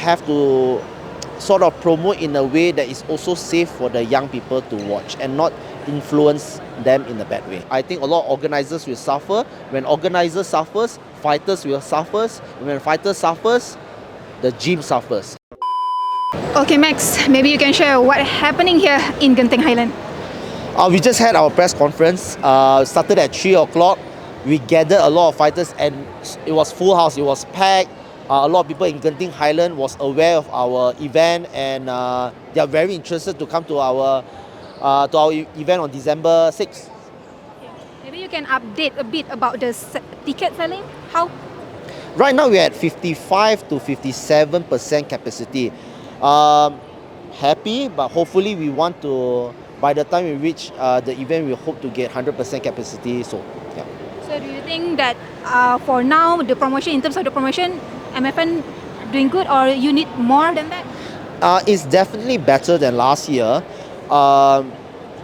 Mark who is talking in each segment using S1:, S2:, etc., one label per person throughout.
S1: have to sort of promote in a way that is also safe for the young people to watch and not influence them in a bad way. I think a lot of organizers will suffer. When organizers suffers, fighters will suffers. When fighters suffers, the gym suffers.
S2: Okay, Max, maybe you can share what happening here in Genting Highland.
S1: We just had our press conference. Started at 3 o'clock. We gathered a lot of fighters and it was full house. It was packed. A lot of people in Genting Highland was aware of our event and they are very interested to come to our event on December 6th.
S2: Maybe you can update a bit about the ticket selling. How?
S1: Right now we're at 55 to 57% capacity. Happy, but hopefully we want to, by the time we reach the event, we hope to get 100% capacity. So, yeah.
S2: So do you think that for now, the promotion, in terms of the promotion, MFN doing good, or you need more than that?
S1: It's definitely better than last year.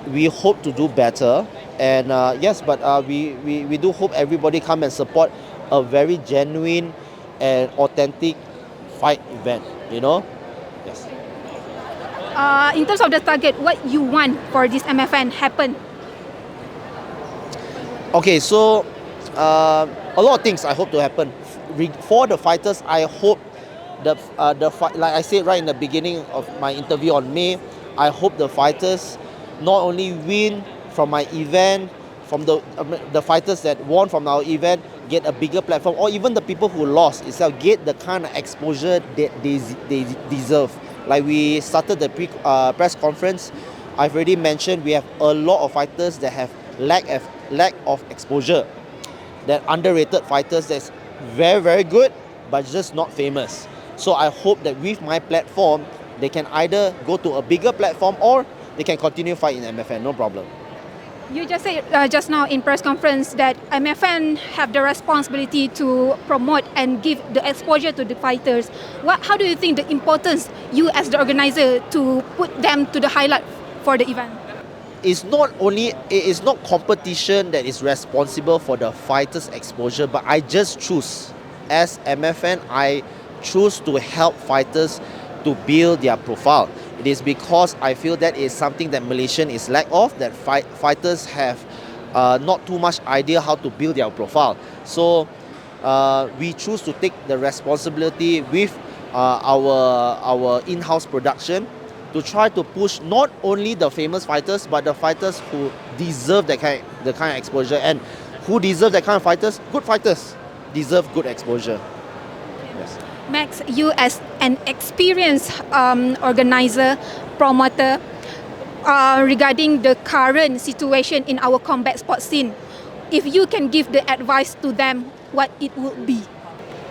S1: We hope to do better. And yes, but we do hope everybody come and support a very genuine and authentic fight event, you know? Yes.
S2: In terms of the target, what you want for this MFN happen?
S1: Okay, so a lot of things I hope to happen. For the fighters, I hope like I said right in the beginning of my interview on May, I hope the fighters not only win from my event, from the fighters that won from our event, get a bigger platform, or even the people who lost itself get the kind of exposure that they deserve. Like we started the press conference, I've already mentioned we have a lot of fighters that have lack of exposure. That underrated fighters that's very, very good, but just not famous. So I hope that with my platform, they can either go to a bigger platform or they can continue fighting MFN, no problem.
S2: You just said just now in press conference that MFN have the responsibility to promote and give the exposure to the fighters. How do you think the importance you as the organizer to put them to the highlight for the event?
S1: It is not competition that is responsible for the fighters' exposure, but I just choose, as MFN, I choose to help fighters to build their profile. It is because I feel that is something that Malaysian is lack of, that fighters have not too much idea how to build their profile. So we choose to take the responsibility with our in-house production to try to push not only the famous fighters, but the fighters who deserve the kind of exposure. And who deserve that kind of fighters? Good fighters deserve good exposure. Yes.
S2: Max, you as an experienced organizer, promoter, regarding the current situation in our combat sports scene, if you can give the advice to them, what it would be?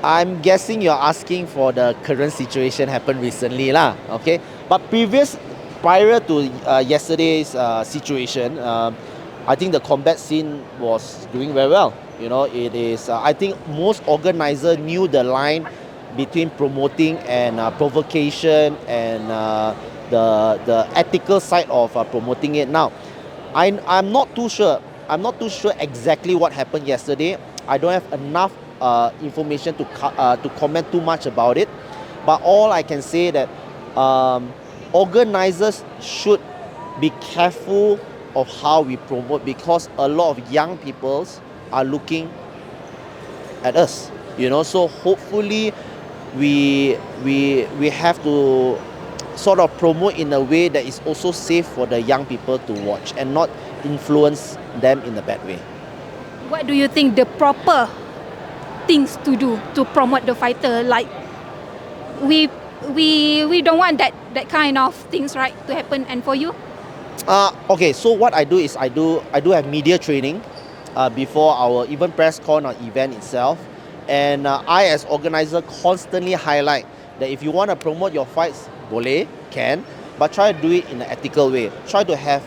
S1: I'm guessing you're asking for the current situation happened recently lah, okay? But prior to yesterday's situation, I think the combat scene was doing very well. You know, it is. I think most organizers knew the line between promoting and provocation and the ethical side of promoting it. Now, I'm not too sure. I'm not too sure exactly what happened yesterday. I don't have enough information to comment too much about it. But all I can say that organizers should be careful of how we promote, because a lot of young people are looking at us. You know, so hopefully we have to sort of promote in a way that is also safe for the young people to watch and not influence them in a bad way.
S2: What do you think the proper things to do to promote the fighter? Like we don't want that kind of things, right, to happen. And for you?
S1: Okay, so what I do is I do have media training before our even press con or event itself, and I as organizer constantly highlight that if you want to promote your fights, boleh, can, but try to do it in an ethical way. Try to have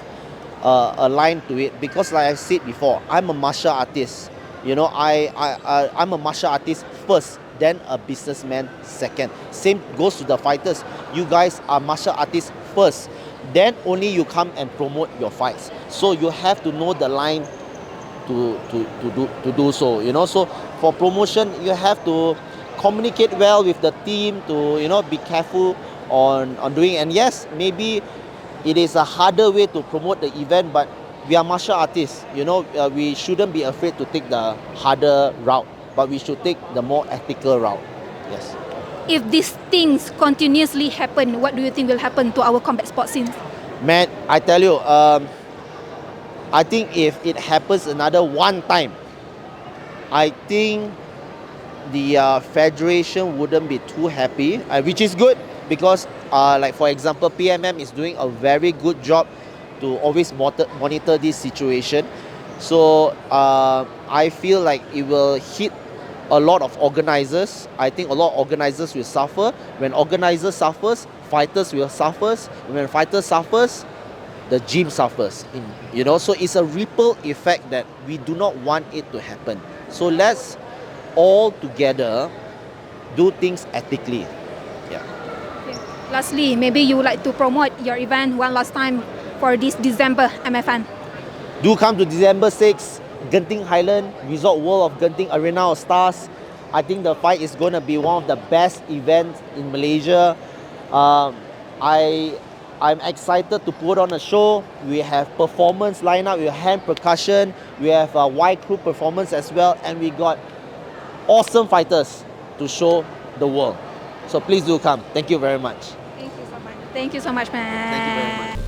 S1: a line to it, because like I said before, I'm a martial artist. You know, I'm a martial artist first, then a businessman second. Same goes to the fighters. You guys are martial artists first, then only you come and promote your fights. So you have to know the line to do so. You know, so for promotion you have to communicate well with the team, to be careful on doing. And yes, maybe it is a harder way to promote the event, but we are martial artists. We shouldn't be afraid to take the harder route, but we should take the more ethical route. Yes.
S2: If these things continuously happen, what do you think will happen to our combat sports scene?
S1: Man, I tell you, I think if it happens another one time, I think the federation wouldn't be too happy, which is good because, like for example, PMM is doing a very good job to always monitor this situation. So I feel like it will hit a lot of organizers. I think a lot of organizers will suffer. When organizers suffers, fighters will suffer. When fighters suffers, the gym suffers. So it's a ripple effect that we do not want it to happen. So let's all together do things ethically. Yeah.
S2: Okay. Lastly, maybe you would like to promote your event one last time for this December MFN.
S1: Do come to December 6th, Genting Highland, Resort World of Genting Arena of Stars. I think the fight is going to be one of the best events in Malaysia. I'm excited to put on a show. We have performance lineup, we have hand percussion, we have a wide crew performance as well, and we got awesome fighters to show the world. So please do come. Thank you very much.
S2: Thank you so much. Thank you so much, man.
S1: Thank you very much.